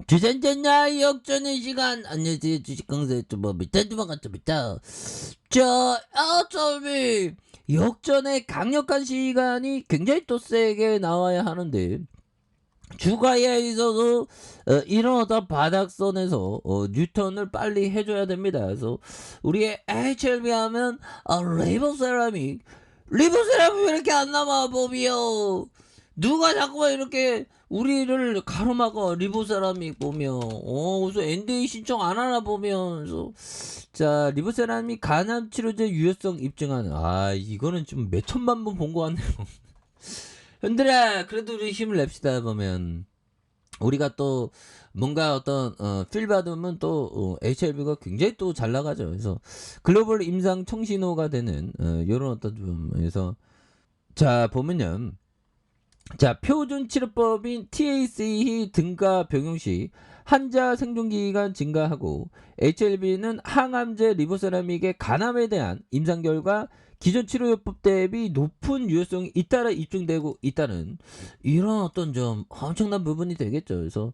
주전전야 역전의 시간 안녕하세요. 주식강사 유튜버 밑단주방 같습니다. 자, 어차피 역전의 강력한 시간이 굉장히 또 세게 나와야 하는데 주가에 있어서 이런 어떤 바닥선에서 뉴턴을 빨리 해줘야 됩니다. 그래서 우리의 HLB 하면 리보세라믹 왜 이렇게 안 남아 보비요. 누가 자꾸만 이렇게 우리를 가로막아 리보세라믹 보면 그래서 NDA 신청 안 하나 보면서 자 리보세라믹 간암 치료제 유효성 입증하는 이거는 좀 몇 천만 번 본 거 같네요. 현들아 그래도 우리 힘을 냅시다. 보면 우리가 또 뭔가 어떤 필 받으면 또 HLB가 굉장히 또 잘 나가죠. 그래서 글로벌 임상 청신호가 되는 요런 어떤 좀 그래서 자 보면요. 자 표준 치료법인 TAC 등가 병용 시 환자 생존기간 증가하고 HLB는 항암제 리보세라믹의 간암에 대한 임상 결과 기존 치료요법 대비 높은 유효성이 잇따라 입증되고 있다는 이런 어떤 좀 엄청난 부분이 되겠죠. 그래서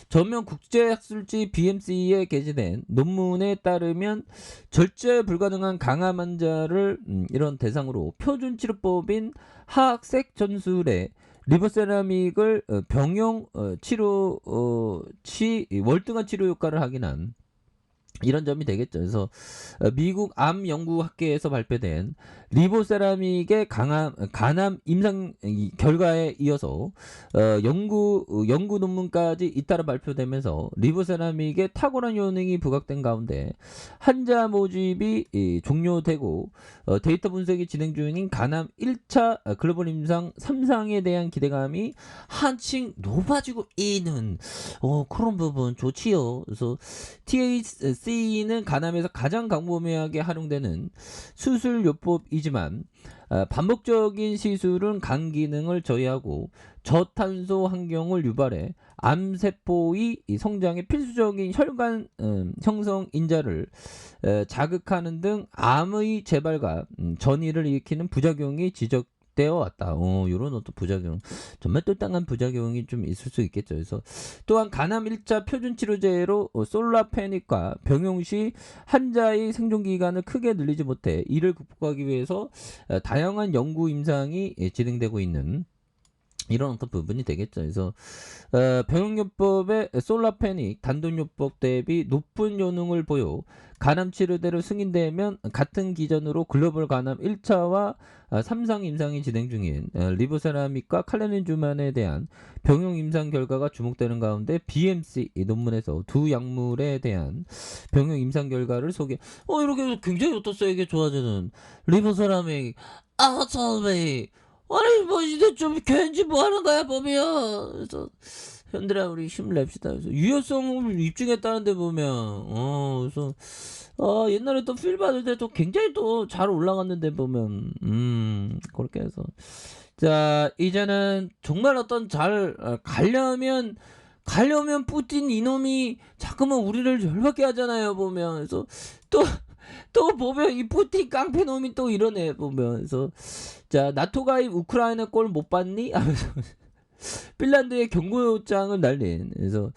전면 국제학술지 BMC에 게재된 논문에 따르면 절제 불가능한 강암 환자를 이런 대상으로 표준 치료법인 하악색 전술에 리보세라믹을 병용 치료 월등한 치료 효과를 확인한 이런 점이 되겠죠. 그래서 미국 암연구학회에서 발표된 리보세라믹의 간암 임상 결과에 이어서 연구 논문까지 잇따라 발표되면서 리보세라믹의 탁월한 효능이 부각된 가운데 환자 모집이 종료되고 데이터 분석이 진행 중인 간암 1차 글로벌 임상 3상에 대한 기대감이 한층 높아지고 있는 그런 부분 좋지요. 그래서 THC는 간암에서 가장 광범위하게 활용되는 수술요법이지만 반복적인 시술은 간 기능을 저해하고 저탄소 환경을 유발해 암세포의 성장에 필수적인 혈관 형성 인자를 자극하는 등 암의 재발과 전이를 일으키는 부작용이 지적되어 왔다. 이런 어떤 부작용, 정말 똘똘한 부작용이 좀 있을 수 있겠죠. 그래서 또한 간암 1차 표준 치료제로 솔라페닉과 병용 시 환자의 생존 기간을 크게 늘리지 못해 이를 극복하기 위해서 다양한 연구 임상이 진행되고 있는 이런 어떤 부분이 되겠죠. 그래서 병용요법의 솔라페닉 단독요법 대비 높은 효능을 보여 간암 치료대로 승인되면 같은 기전으로 글로벌 간암 1차와 3상 임상이 진행 중인 리보세라믹과 칼레닌주만에 대한 병용 임상 결과가 주목되는 가운데 BMC 논문에서 두 약물에 대한 병용 임상 결과를 소개. 이렇게 굉장히 어떻어요? 이게 좋아지는 리보세라믹 아차베 아니 뭐 이제 좀 괜히 뭐 하는 거야 보면. 그래서 현들아 우리 힘을 냅시다. 그래서 유효성을 입증했다는데 보면 그래서 옛날에 또 필 받을 때 또 굉장히 또 잘 올라갔는데 보면 그렇게 해서 자 이제는 정말 어떤 잘 가려면 푸틴 이놈이 자꾸만 우리를 열받게 하잖아요 보면. 그래서 또 보면 이 푸틴 깡패놈이 또 이러네 보면. 그래서 자 나토 가입 우크라이나 꼴 못 봤니? 하면서 핀란드의 경고장을 날린. 그래서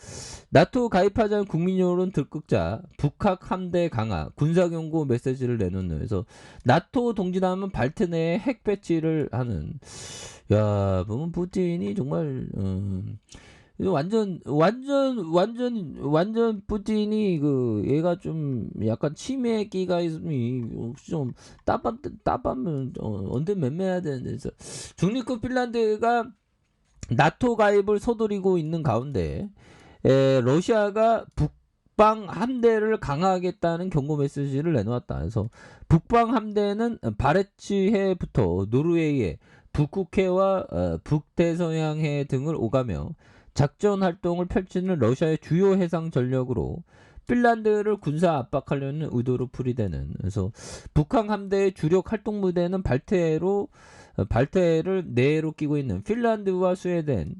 나토 가입하자는 국민 여론 들끓자 북학 함대 강화 군사 경고 메시지를 내놓는. 그래서 나토 동지라면 발트 내에 핵 배치를 하는. 야 보면 푸틴이 정말 완전 푸틴이 그 얘가 좀 약간 치매기가 있으니 좀 따밤 언제 맴매야 되는데. 그래서 중립국 핀란드가 나토 가입을 서두르고 있는 가운데 러시아가 북방 함대를 강화하겠다는 경고 메시지를 내놓았다. 그래서 북방 함대는 바레츠해부터 노르웨이의 북극해와 북대서양해 등을 오가며 작전 활동을 펼치는 러시아의 주요 해상 전력으로 핀란드를 군사 압박하려는 의도로 풀이되는. 그래서 북한 함대의 주력 활동 무대는 발트해를 내로 끼고 있는 핀란드와 스웨덴,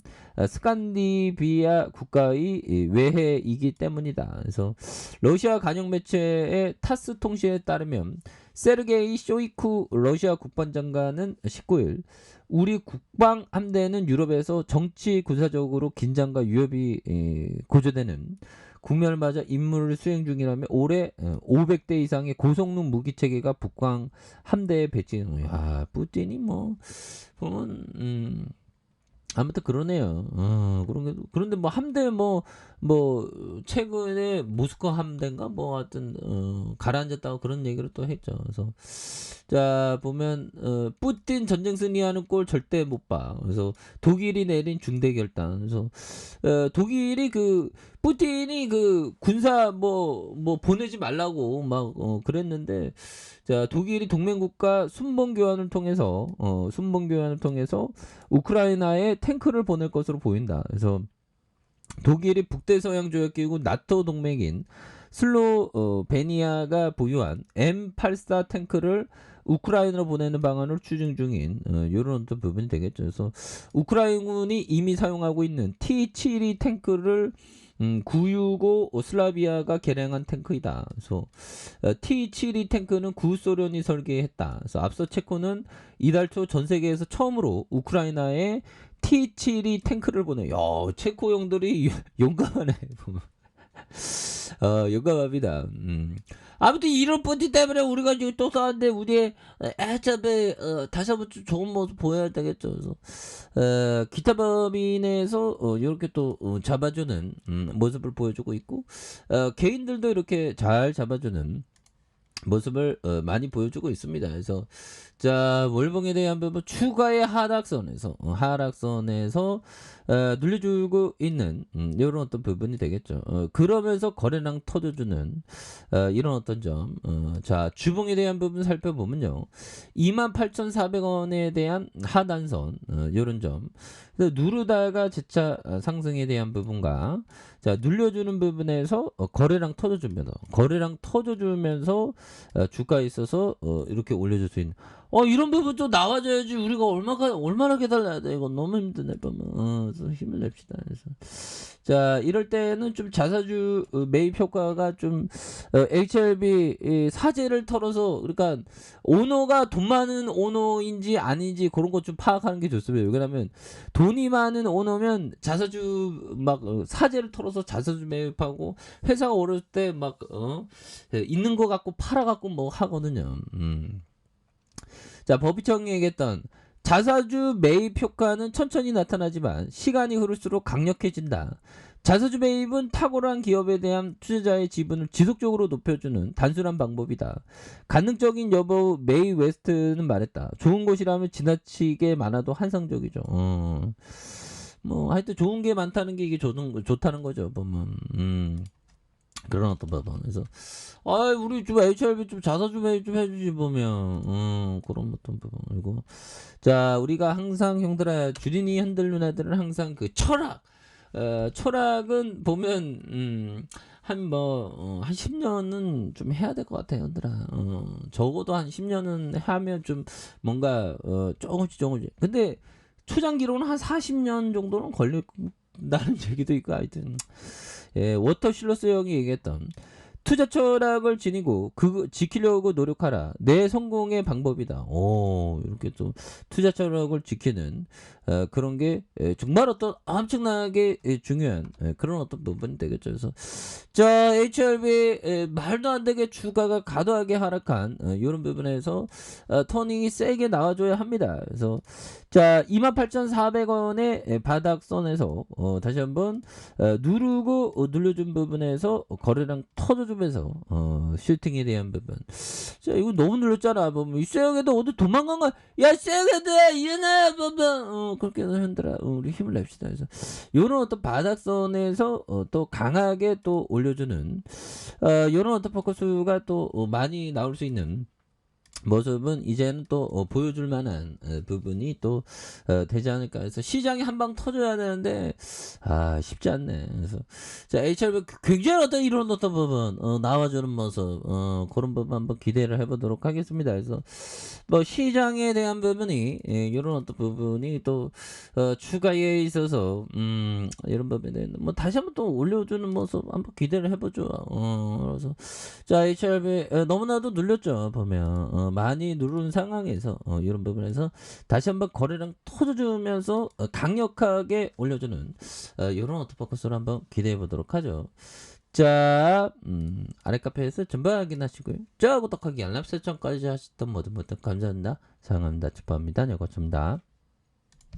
스칸디비아 국가의 외해이기 때문이다. 그래서 러시아 관영 매체의 타스 통신에 따르면 세르게이 쇼이쿠 러시아 국방장관은 19일 우리 국방 함대는 유럽에서 정치 군사적으로 긴장과 위협이 고조되는 국면을 맞아 임무를 수행 중이라며 올해 500대 이상의 고성능 무기 체계가 북방 함대에 배치된. 야, 푸틴이 뭐 보면 아무튼 그러네요. 그런데 뭐 함대 뭐 최근에 모스크 함대인가 뭐 하여튼 가라앉았다고 그런 얘기를 또 했죠. 그래서 자 보면 푸틴 전쟁 승리하는 꼴 절대 못 봐. 그래서 독일이 내린 중대 결단. 그래서 독일이 푸틴이 군사 뭐 보내지 말라고 막 그랬는데 자 독일이 동맹국가 순봉 교환을 통해서 우크라이나에 탱크를 보낼 것으로 보인다. 그래서 독일이 북대서양 조약기구 나토 동맹인 슬로베니아가 보유한 M84 탱크를 우크라이나로 보내는 방안을 추진 중인 이런 어떤 부분이 되겠죠. 그래서 우크라이나군이 이미 사용하고 있는 T72 탱크를 965 슬라비아가 개량한 탱크이다. 그래서 T72 탱크는 구소련이 설계했다. 그래서 앞서 체코는 이달 초 전 세계에서 처음으로 우크라이나에 T72 탱크를 보내. 야, 체코 형들이 용감하네. 용감합니다. 아무튼 이런 펀치 때문에 우리가 지금 또 싸웠는데 우리의 해협에 다시 한번 좀 좋은 모습 보여야 되겠죠. 그래서 기타 범위 내에서 이렇게 또 잡아주는 모습을 보여주고 있고 개인들도 이렇게 잘 잡아주는 모습을 많이 보여주고 있습니다. 그래서 자 월봉에 대한 부분 추가의 하락선에서 눌려주고 있는 이런 어떤 부분이 되겠죠. 그러면서 거래량 터져주는 이런 어떤 점. 자 주봉에 대한 부분 살펴보면요. 28,400원에 대한 하단선 이런 점. 누르다가 재차 상승에 대한 부분과 자 눌려주는 부분에서 거래량 터져주면서 주가에 있어서 이렇게 올려줄 수 있는 이런 부분 좀 나와줘야지. 우리가 얼마나 기다려야 돼. 이거 너무 힘드네. 좀 힘을 냅시다. 그래서 자 이럴 때는 좀 자사주 매입 효과가 좀 HLB 사재를 털어서 그러니까 오너가 돈 많은 오너인지 아닌지 그런 것 좀 파악하는 게 좋습니다. 왜냐면 돈이 많은 오너면 자사주 막 사재를 털어서 자사주 매입하고 회사가 오를 때 막 있는 거 갖고 팔아 갖고 뭐 하거든요. 자 법이청이 얘기했던 자사주 매입 효과는 천천히 나타나지만 시간이 흐를수록 강력해진다. 자사주 매입은 탁월한 기업에 대한 투자자의 지분을 지속적으로 높여주는 단순한 방법이다. 가능적인 여부 메이 웨스트는 말했다. 좋은 곳이라면 지나치게 많아도 환상적이죠. 뭐 하여튼 좋은 게 많다는 게 이게 좋다는 거죠. 보면 그런 어떤 부분. 그래서 우리 좀 HRB 좀 자사주 매입 좀 해주지 보면 그런 어떤 부분. 그리고 자 우리가 항상 형들아 주린이 현들 누나들은 항상 그 철학은 보면 한 10년은 좀 해야 될 것 같아요, 형들아. 적어도 한 10년은 하면 좀 뭔가 조금씩. 근데 초장기로는 한 40년 정도는 걸린다는 얘기도 있고 하여튼 워터실러스 형이 얘기했던 투자 철학을 지니고 지키려고 노력하라. 내 성공의 방법이다. 이렇게 또 투자 철학을 지키는 그런 게 정말 어떤 엄청나게 중요한 그런 어떤 부분이 되겠죠. 그래서 자 HRB 말도 안 되게 주가가 과도하게 하락한 이런 부분에서 터닝이 세게 나와줘야 합니다. 그래서 자 28,400원의 바닥선에서 다시 한번 누르고 눌려준 부분에서 거래량 터져주면서 슈팅에 대한 부분. 자 이거 너무 눌렸잖아. 보면 이 쇠형에도 어디 도망간 거야. 야 쇠형에도 일어나 보면 그렇게 흔들어 우리 힘을 냅시다. 그래서 이런 어떤 바닥선에서 또 강하게 또 올려주는 이런 어떤 포커스가 또 많이 나올 수 있는 모습은 이제는 또 보여줄 만한 부분이 또 되지 않을까 해서 시장이 한 방 터져야 되는데 쉽지 않네. 그래서 자 HRV 굉장히 이런 어떤 부분 나와주는 모습 그런 부분 한번 기대를 해보도록 하겠습니다. 그래서 뭐 시장에 대한 부분이 이런 어떤 부분이 또 추가에 있어서 이런 부분에 뭐 다시 한번 또 올려주는 모습 한번 기대를 해보죠. 그래서 자 HRV 너무나도 눌렸죠 보면 많이 누른 상황에서 이런 부분에서 다시 한번 거래량 터져주면서 강력하게 올려주는 이런 어떤 포커스를 한번 기대해 보도록 하죠. 자, 아래 카페에서 전부 확인하시고요. 자, 구독하기, 알람 설정까지 하셨던 모든 분들 감사합니다. 사랑합니다. 축복합니다. 여고습니다